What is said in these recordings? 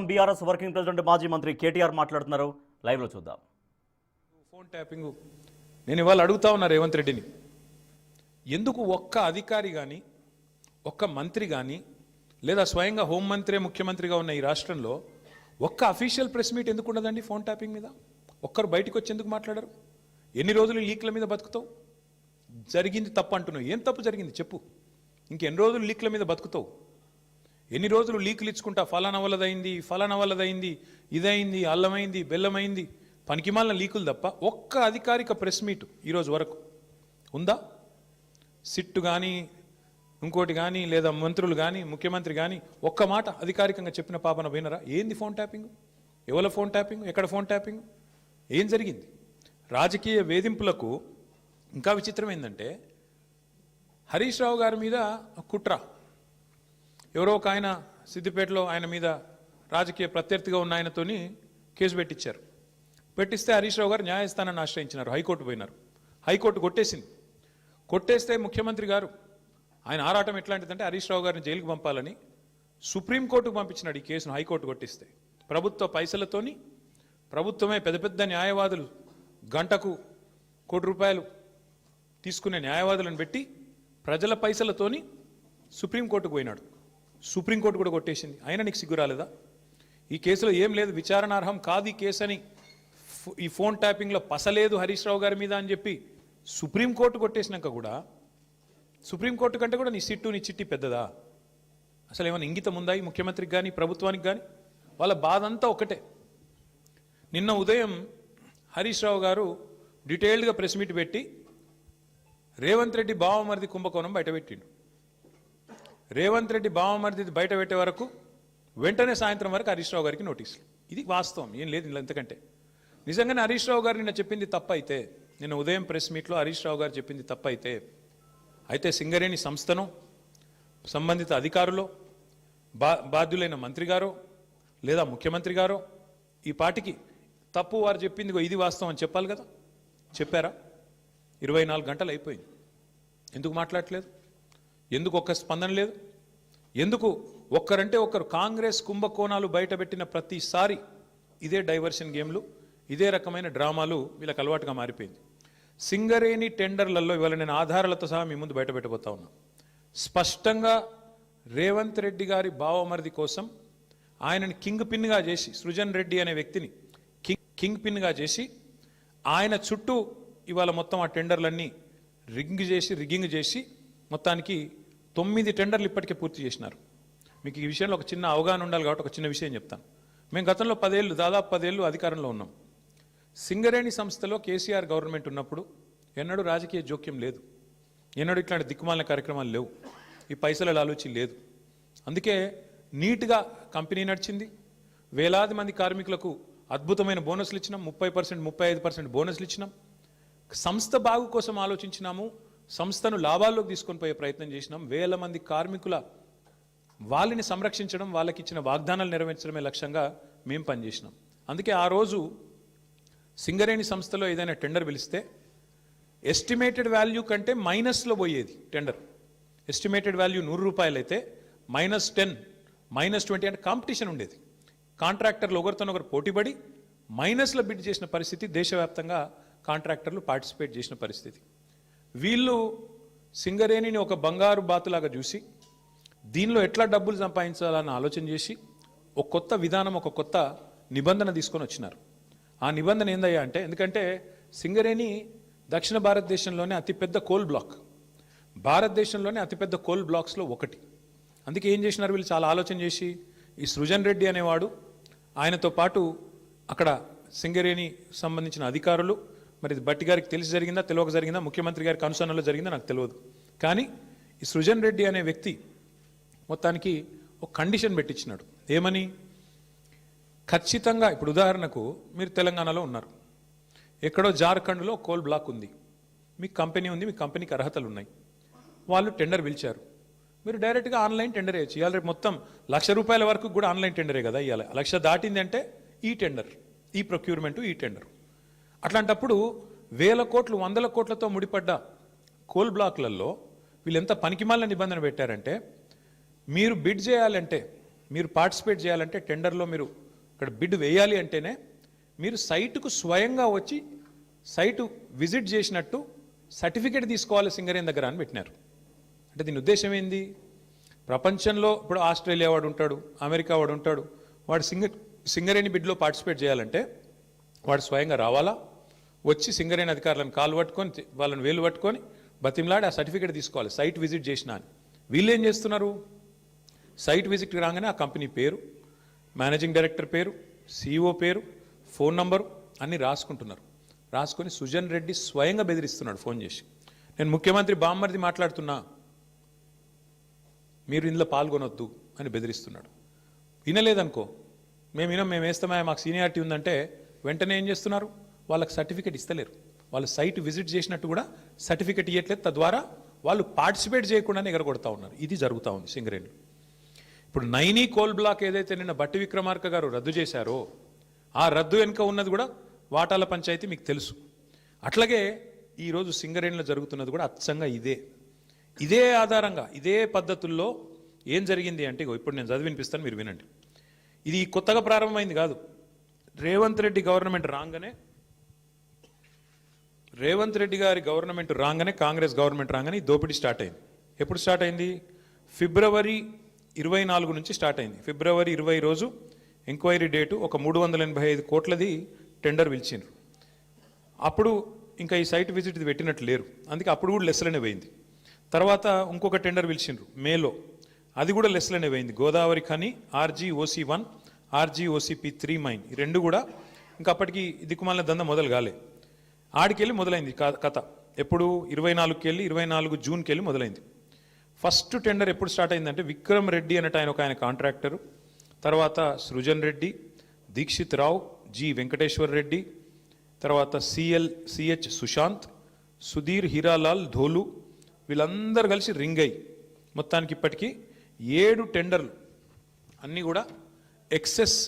BRS working president మాజీ మంత్రి కేటీఆర్ మాట్లాడుతున్నారు. లైవ్ లో చూద్దాం. ఫోన్ ట్యాపింగ్ నేను ఇవాళ అడుగుతా ఉన్నా రేవంత్ రెడ్డిని, ఎందుకు ఒక్క అధికారి కానీ ఒక్క మంత్రి కానీ లేదా స్వయంగా హోంమంత్రి ముఖ్యమంత్రిగా ఉన్న ఈ రాష్ట్రంలో ఒక్క అఫీషియల్ ప్రెస్ మీట్ ఎందుకు ఉండదండి? ఫోన్ ట్యాపింగ్ మీద ఒక్కరు బయటకు వచ్చి ఎందుకు మాట్లాడరు? ఎన్ని రోజులు లీక్ల మీద బతుకుతావు? జరిగింది తప్పు అంటున్నావు, ఏం తప్పు జరిగింది చెప్పు. ఇంకెన్ని రోజులు లీక్ల మీద బతుకుతావు? ఎన్ని రోజులు లీకులు ఇచ్చుకుంటా ఫలానా వల్లదైంది, ఇదైంది, అల్లమైంది, బెల్లమైంది, పనికిమాలిన లీకులు తప్ప ఒక్క అధికారిక ప్రెస్ మీట్ ఈరోజు వరకు ఉందా? సిట్టు కానీ ఇంకోటి కానీ లేదా మంత్రులు కానీ ముఖ్యమంత్రి కానీ ఒక్క మాట అధికారికంగా చెప్పిన పాపన పోయినరా? ఏంది ఫోన్ ట్యాపింగ్? ఎవరి ఫోన్ ట్యాపింగ్? ఎక్కడ ఫోన్ ట్యాపింగ్? ఏం జరిగింది? రాజకీయ వేధింపులకు ఇంకా విచిత్రం ఏంటంటే, హరీష్ రావు గారి మీద కుట్ర, ఎవరో ఒక ఆయన సిద్దిపేటలో ఆయన మీద రాజకీయ ప్రత్యర్థిగా ఉన్న ఆయనతోని కేసు పెట్టించారు. పెట్టిస్తే హరీష్ రావు గారు న్యాయస్థానాన్ని ఆశ్రయించినారు, హైకోర్టు పోయినారు. హైకోర్టు కొట్టేసింది. కొట్టేస్తే ముఖ్యమంత్రి గారు ఆయన ఆరాటం ఎట్లాంటిదంటే హరీష్ రావు గారిని జైలుకు పంపాలని సుప్రీంకోర్టుకు పంపించినాడు ఈ కేసును. హైకోర్టు కొట్టిస్తే ప్రభుత్వ పైసలతోని, ప్రభుత్వమే పెద్ద పెద్ద న్యాయవాదులు గంటకు ₹1 కోటి తీసుకునే న్యాయవాదులను పెట్టి ప్రజల పైసలతోని సుప్రీంకోర్టుకు పోయినాడు. సుప్రీంకోర్టు కూడా కొట్టేసింది. అయినా నీకు సిగ్గు రాలేదా? ఈ కేసులో ఏం లేదు, విచారణార్హం కాదు ఈ కేసు అని, ఈ ఫోన్ ట్యాపింగ్లో పసలేదు హరీష్ రావు గారి మీద అని చెప్పి సుప్రీంకోర్టు కొట్టేసినాక కూడా, సుప్రీంకోర్టు కంటే కూడా నీ సిట్టు నీ చిట్టి పెద్దదా? అసలు ఏమైనా ఇంగితం ఉందా ఈ ముఖ్యమంత్రికి కానీ ప్రభుత్వానికి కానీ? వాళ్ళ బాధ అంతా ఒకటే. నిన్న ఉదయం హరీష్ రావు గారు డీటెయిల్డ్గా ప్రెస్ మీట్ పెట్టి రేవంత్ రెడ్డి బావమరిది కుంభకోణం బయటపెట్టిండు. రేవంత్ రెడ్డి బావమరిది బయట పెట్టే వరకు వెంటనే సాయంత్రం వరకు హరీష్ రావు గారికి నోటీసులు. ఇది వాస్తవం, ఏం లేదు ఇలా. ఎంతకంటే నిజంగానే హరీష్ రావు గారు నిన్న చెప్పింది తప్పైతే, నిన్న ఉదయం ప్రెస్ మీట్లో హరీష్ రావు గారు చెప్పింది తప్పైతే, అయితే సింగరేణి సంస్థను సంబంధిత అధికారులు, బాధ్యులైన మంత్రి గారో లేదా ముఖ్యమంత్రి గారో ఈ పాటికి తప్పు వారు చెప్పింది ఇది వాస్తవం అని చెప్పాలి కదా. చెప్పారా? 24 గంటలు అయిపోయింది. ఎందుకు మాట్లాడట్లేదు? ఎందుకు ఒక్క స్పందన లేదు? ఎందుకు ఒక్కరంటే ఒక్కరు? కాంగ్రెస్ కుంభకోణాలు బయటపెట్టిన ప్రతిసారి ఇదే డైవర్షన్ గేమ్లు, ఇదే రకమైన డ్రామాలు వీళ్ళకి అలవాటుగా మారిపోయింది. సింగరేణి టెండర్లలో ఇవాళ నేను ఆధారాలతో సహా మీ ముందు బయటపెట్టబోతా ఉన్నా. స్పష్టంగా రేవంత్ రెడ్డి గారి బావమరిది కోసం ఆయనని కింగ్ పిన్గా చేసి, సృజన్ రెడ్డి అనే వ్యక్తిని కింగ్ పిన్గా చేసి ఆయన చుట్టూ ఇవాళ మొత్తం ఆ టెండర్లన్నీ రిగ్గింగ్ చేసి మొత్తానికి 9 టెండర్లు ఇప్పటికే పూర్తి చేసినారు. మీకు ఈ విషయంలో ఒక చిన్న అవగాహన ఉండాలి కాబట్టి ఒక చిన్న విషయం చెప్తాను. మేము గతంలో దాదాపు 10 ఏళ్ళు అధికారంలో ఉన్నాం. సింగరేణి సంస్థలో కేసీఆర్ గవర్నమెంట్ ఉన్నప్పుడు ఎన్నడూ రాజకీయ జోక్యం లేదు, ఎన్నడూ ఇట్లాంటి దిక్కుమాలిన కార్యక్రమాలు లేవు, ఈ పైసల ఆలోచన లేదు. అందుకే నీట్గా కంపెనీ నడిచింది. వేలాది మంది కార్మికులకు అద్భుతమైన బోనస్లు ఇచ్చినాం, 30%, 35% బోనస్లు ఇచ్చినాం. సంస్థ బాగు కోసం ఆలోచించినాము, సంస్థను లాభాల్లోకి తీసుకొని పోయే ప్రయత్నం చేసినాం. వేల మంది కార్మికుల వాళ్ళని సంరక్షించడం, వాళ్ళకి ఇచ్చిన వాగ్దానాలు నెరవేర్చడమే లక్ష్యంగా మేము పనిచేసినాం. అందుకే ఆ రోజు సింగరేణి సంస్థలో ఏదైనా టెండర్ పిలిస్తే ఎస్టిమేటెడ్ వాల్యూ కంటే మైనస్లో పోయేది టెండర్. ఎస్టిమేటెడ్ వాల్యూ ₹100 అయితే -10, -20 అంటే కాంపిటీషన్ ఉండేది. కాంట్రాక్టర్లు ఒకరితోనొకరు పోటీపడి మైనస్లో బిడ్ చేసిన పరిస్థితి, దేశవ్యాప్తంగా కాంట్రాక్టర్లు పార్టిసిపేట్ చేసిన పరిస్థితి. వీళ్ళు సింగరేణిని ఒక బంగారు బాతులాగా చూసి దీనిలో ఎట్లా డబ్బులు సంపాదించాలని ఆలోచన చేసి ఒక కొత్త విధానం, ఒక కొత్త నిబంధన తీసుకొని వచ్చినారు. ఆ నిబంధన ఏందయ్యా అంటే, ఎందుకంటే సింగరేణి దక్షిణ భారతదేశంలోనే అతిపెద్ద కోల్ బ్లాక్, భారతదేశంలోనే అతిపెద్ద కోల్ బ్లాక్స్లో ఒకటి. అందుకే ఏం చేసినారు వీళ్ళు? చాలా ఆలోచన చేసి ఈ సృజన్ రెడ్డి అనేవాడు, ఆయనతో పాటు అక్కడ సింగరేణి సంబంధించిన అధికారులు, మరి బట్టి గారికి తెలిసి జరిగిందా తెలియక జరిగిందా, ముఖ్యమంత్రి గారికి అనుసరణలో జరిగిందా నాకు తెలియదు, కానీ ఈ సృజన్ రెడ్డి అనే వ్యక్తి మొత్తానికి ఒక కండిషన్ పెట్టించినాడు. ఏమని? ఖచ్చితంగా ఇప్పుడు ఉదాహరణకు మీరు తెలంగాణలో ఉన్నారు, ఎక్కడో జార్ఖండ్లో కోల్ బ్లాక్ ఉంది, మీకు కంపెనీ ఉంది, మీ కంపెనీకి అర్హతలు ఉన్నాయి, వాళ్ళు టెండర్ పిలిచారు, మీరు డైరెక్ట్గా ఆన్లైన్ టెండర్ వేయచ్చు. ఇవాళ రేపు మొత్తం ₹1,00,000 వరకు కూడా ఆన్లైన్ టెండరే కదా. ఇవాళ 1,00,000 దాటింది అంటే ఈ టెండర్, ఈ ప్రొక్యూర్మెంటు, ఈ టెండర్. అట్లాంటప్పుడు వేల కోట్లు, 100 కోట్లతో ముడిపడ్డ కోల్ బ్లాక్లలో వీళ్ళు ఎంత పనికిమాలిన నిబంధన పెట్టారంటే, మీరు బిడ్ చేయాలంటే మీరు పార్టిసిపేట్ చేయాలంటే టెండర్లో మీరు ఇక్కడ బిడ్ వేయాలి అంటేనే మీరు సైటుకు స్వయంగా వచ్చి సైటు విజిట్ చేసినట్టు సర్టిఫికేట్ తీసుకోవాలి సింగరేణి దగ్గర అని పెట్టినారు. అంటే దీని ఉద్దేశం ఏంది? ప్రపంచంలో ఇప్పుడు ఆస్ట్రేలియా వాడు ఉంటాడు, అమెరికా వాడు ఉంటాడు, వాడు సింగరేణి బిడ్లో పార్టిసిపేట్ చేయాలంటే వాడు స్వయంగా రావాలా, వచ్చి సింగరేణి అధికారులను కాలు పట్టుకొని వాళ్ళని వేలు పట్టుకొని బతిమలాడి ఆ సర్టిఫికేట్ తీసుకోవాలి సైట్ విజిట్ చేసినా అని. వీళ్ళు ఏం చేస్తున్నారు? సైట్ విజిట్కి రాగానే ఆ కంపెనీ పేరు, మేనేజింగ్ డైరెక్టర్ పేరు, సిఇఓ పేరు, ఫోన్ నంబరు అన్నీ రాసుకుంటున్నారు. రాసుకొని సుజన్ రెడ్డి స్వయంగా బెదిరిస్తున్నాడు ఫోన్ చేసి. నేను ముఖ్యమంత్రి బామ్మర్ది మాట్లాడుతున్నా, మీరు ఇందులో పాల్గొనొద్దు అని బెదిరిస్తున్నాడు. వినలేదనుకో, మేము వేస్తామా, మాకు సీనియారిటీ ఉందంటే వెంటనే ఏం చేస్తున్నారు? వాళ్ళకి సర్టిఫికేట్ ఇస్తలేరు. వాళ్ళు సైట్ విజిట్ చేసినట్టు కూడా సర్టిఫికేట్ ఇవ్వట్లేదు. తద్వారా వాళ్ళు పార్టిసిపేట్ చేయకుండానే ఎగరగొడతా ఉన్నారు. ఇది జరుగుతూ ఉంది సింగరేణిలో. ఇప్పుడు నైనీ కోల్ బ్లాక్ ఏదైతే నిన్న బట్టి విక్రమార్క గారు రద్దు చేశారో ఆ రద్దు వెనుక ఉన్నది కూడా వాటాల పంచాయతీ మీకు తెలుసు. అట్లాగే ఈరోజు సింగరేణిలో జరుగుతున్నది కూడా అచ్చంగా ఇదే ఆధారంగా ఇదే పద్ధతుల్లో ఏం జరిగింది అంటే, ఇప్పుడు నేను చదివి వినిపిస్తాను, మీరు వినండి. ఇది కొత్తగా ప్రారంభమైంది కాదు. రేవంత్ రెడ్డి గారి గవర్నమెంట్ రాగానే కాంగ్రెస్ గవర్నమెంట్ రాగానే ఈ దోపిడీ స్టార్ట్ అయింది. ఎప్పుడు స్టార్ట్ అయింది? ఫిబ్రవరి 24 నుంచి స్టార్ట్ అయింది. ఫిబ్రవరి 20 రోజు ఎంక్వైరీ డేటు ఒక 385 కోట్లది టెండర్ పిలిచిండ్రు. అప్పుడు ఇంకా ఈ సైట్ విజిట్ ఇది పెట్టినట్టు లేరు, అందుకే అప్పుడు కూడా లెస్లనే పోయింది. తర్వాత ఇంకొక టెండర్ పిలిచిండ్రు మేలో, అది కూడా లెస్లనే పోయింది. Godavari Khani RGOC1, RGOCP3 mine, ఈ రెండు కూడా ఇంకా అప్పటికి దిక్కుమాలిన దంద మొదలు కాలే. ఆడికెళ్ళి మొదలైంది కథ. ఎప్పుడు 24కి వెళ్ళి 24 జూన్కి వెళ్ళి మొదలైంది. ఫస్ట్ టెండర్ ఎప్పుడు స్టార్ట్ అయిందంటే విక్రమ్ రెడ్డి అన్నట్టు ఆయన కాంట్రాక్టరు, తర్వాత సృజన్ రెడ్డి, దీక్షిత్ రావు, జి వెంకటేశ్వర్ రెడ్డి, తర్వాత CH సుశాంత్, సుధీర్ హీరాలాల్ ధోలు, వీళ్ళందరూ కలిసి రింగ్ అయ్యి మొత్తానికి ఇప్పటికీ 7 టెండర్లు అన్నీ కూడా ఎక్సెస్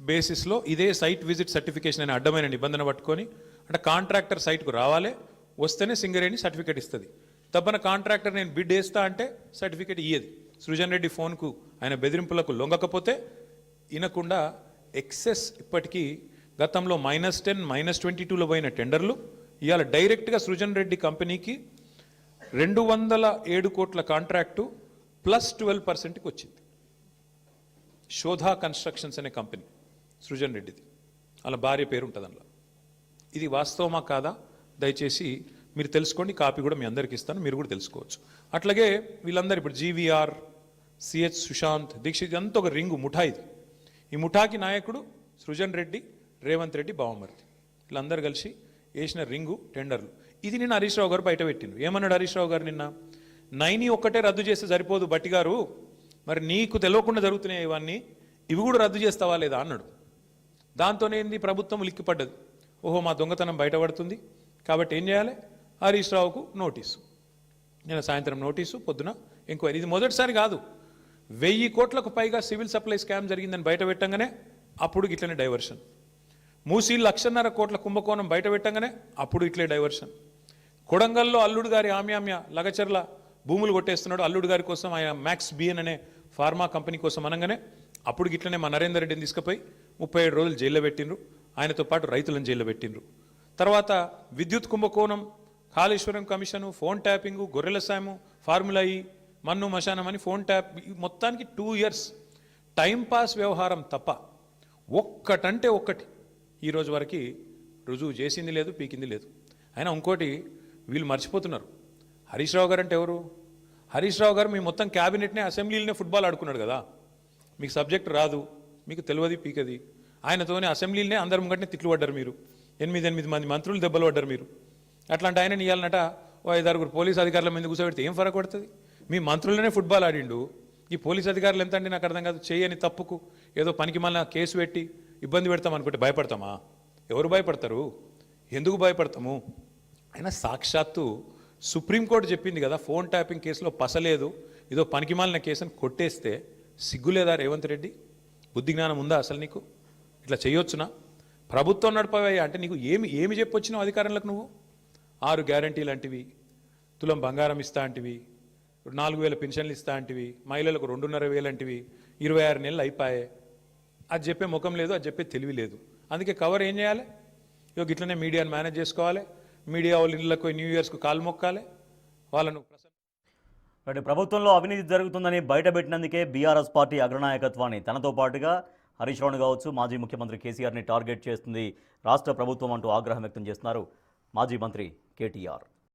బేసిస్లో ఇదే సైట్ విజిట్ సర్టిఫికేషన్ అనే అడ్డమైన నిబంధన పట్టుకొని, అంటే కాంట్రాక్టర్ సైట్కు రావాలి, వస్తేనే సింగరేణి సర్టిఫికేట్ ఇస్తుంది. తప్పన కాంట్రాక్టర్ నేను బిడ్ వేస్తా అంటే సర్టిఫికేట్ ఇయ్యదు. సృజన్ రెడ్డి ఫోన్కు ఆయన బెదిరింపులకు లొంగకపోతే వినకుండా ఎక్సెస్ ఇప్పటికీ గతంలో -10, -22లో పోయిన టెండర్లు ఇవాళ డైరెక్ట్గా సృజన్ రెడ్డి కంపెనీకి 207 కోట్ల కాంట్రాక్టు +12%కి వచ్చింది. శోధా కన్స్ట్రక్షన్స్ అనే కంపెనీ సృజన్ రెడ్డిది, అలా భార్య పేరు ఉంటుంది అందులో. ఇది వాస్తవమా కాదా దయచేసి మీరు తెలుసుకోండి, కాపీ కూడా మీ అందరికీ ఇస్తాను, మీరు కూడా తెలుసుకోవచ్చు. అట్లాగే వీళ్ళందరూ ఇప్పుడు GVR, CH సుశాంత్, దీక్షిత్, అంతా ఒక రింగు ముఠా ఇది. ఈ ముఠాకి నాయకుడు సృజన్ రెడ్డి, రేవంత్ రెడ్డి బావమర్ది, వీళ్ళందరూ కలిసి వేసిన రింగు టెండర్లు. ఇది నిన్న హరీష్ రావు గారు బయట పెట్టిండ్రు. ఏమన్నాడు హరీష్ రావు గారు నిన్న? 9 ఒక్కటే రద్దు చేస్తే సరిపోదు బట్టి గారు, మరి నీకు తెలియకుండా జరుగుతున్నాయి ఇవన్నీ, ఇవి కూడా రద్దు చేస్తావా లేదా అన్నాడు. దాంతోనేంది ప్రభుత్వం లిక్కిపడ్డది. ఓహో, మా దొంగతనం బయటపడుతుంది కాబట్టి ఏం చేయాలి? హరీష్ రావుకు నోటీసు. నేను సాయంత్రం నోటీసు, పొద్దున ఎంక్వైరీ. ఇది మొదటిసారి కాదు. 1000 కోట్లకు పైగా సివిల్ సప్లై స్కామ్ జరిగిందని బయట పెట్టంగానే అప్పుడు ఇట్లనే డైవర్షన్. మూసీ 1,50,000 కోట్ల కుంభకోణం బయట పెట్టంగానే అప్పుడు ఇట్లే డైవర్షన్. కొడంగల్లో అల్లుడు గారి ఆమ్యామ్య లగచర్ల భూములు కొట్టేస్తున్నాడు అల్లుడు గారి కోసం, ఆయన మ్యాక్స్ బిఎన్ అనే ఫార్మా కంపెనీ కోసం అనగానే అప్పుడు ఇట్లనే మా నరేందర్ రెడ్డిని తీసుకుపోయి 37 రోజులు జైల్లో పెట్టిండ్రు. ఆయనతో పాటు రైతులను జైల్లో పెట్టిండ్రు. తర్వాత విద్యుత్ కుంభకోణం, కాళేశ్వరం కమిషను, ఫోన్ ట్యాపింగు, గొర్రెల సాము, ఫార్ములా ఈ, మన్ను మశానం అని ఫోన్ ట్యాప్, మొత్తానికి 2 ఇయర్స్ టైంపాస్ వ్యవహారం తప్ప ఒక్కటంటే ఒక్కటి ఈరోజు వరకు రుజువు చేసింది లేదు, పీకింది లేదు. అయినా ఇంకోటి వీళ్ళు మర్చిపోతున్నారు. హరీష్ రావు గారు అంటే ఎవరు? హరీష్ రావు గారు మీ మొత్తం క్యాబినెట్నే అసెంబ్లీలోనే ఫుట్బాల్ ఆడుకున్నాడు కదా. మీకు సబ్జెక్ట్ రాదు, మీకు తెలియదు, పీకది. ఆయనతోనే అసెంబ్లీలోనే అందరి ముంగటనే తిట్లు పడ్డారు మీరు. 8 మంది మంత్రులు దెబ్బలు పడ్డారు మీరు. అట్లాంటి ఆయన ఇవ్వాలన్నట ఓ 5-6 పోలీసు అధికారుల మీద కూర్చోబెడితే ఏం ఫరక పడుతుంది? మీ మంత్రులనే ఫుట్బాల్ ఆడిండు, ఈ పోలీసు అధికారులు ఎంత అండి నాకు అర్థం కాదు. చేయని తప్పుకు ఏదో పనికి మళ్ళీ కేసు పెట్టి ఇబ్బంది పెడతాం అనుకుంటే భయపడతామా? ఎవరు భయపడతారు? ఎందుకు భయపడతాము? అయినా సాక్షాత్తు సుప్రీంకోర్టు చెప్పింది కదా, ఫోన్ ట్యాపింగ్ కేసులో పసలేదు, ఏదో పనికి మాలిన కేసుని కొట్టేస్తే సిగ్గులేదా రేవంత్ రెడ్డి? బుద్ధి జ్ఞానం ఉందా అసలు నీకు? ఇట్లా చేయొచ్చునా? ప్రభుత్వం నడపవయ్యా అంటే నీకు ఏమి చెప్పొచ్చినావు అధికారంలోకి? నువ్వు 6 గ్యారంటీలు అంటివి, తులం బంగారం ఇస్తా అంటివి, 4,000 పెన్షన్లు ఇస్తా అంటివి, మహిళలకు 2,500 అంటివి, 26 నెలలు అయిపోయాయి, అది చెప్పే ముఖం లేదు, అది చెప్పే తెలివి లేదు. అందుకే కవర్ ఏం చేయాలి? ఇట్లనే మీడియాని మేనేజ్ చేసుకోవాలి, మీడియా వాళ్ళ ఇళ్ళకు న్యూ ఇయర్స్కు కాలు మొక్కాలి, వాళ్ళను అంటే ప్రభుత్వంలో అవినీతి జరుగుతుందని బయటపెట్టినందుకే బీఆర్ఎస్ పార్టీ అగ్రనాయకత్వాన్ని తనతో పాటుగా హరీష్ రావును కావచ్చు, మాజీ ముఖ్యమంత్రి కేసీఆర్ని టార్గెట్ చేస్తుంది రాష్ట్ర ప్రభుత్వం అంటూ ఆగ్రహం వ్యక్తం చేస్తున్నారు మాజీ మంత్రి కేటీఆర్.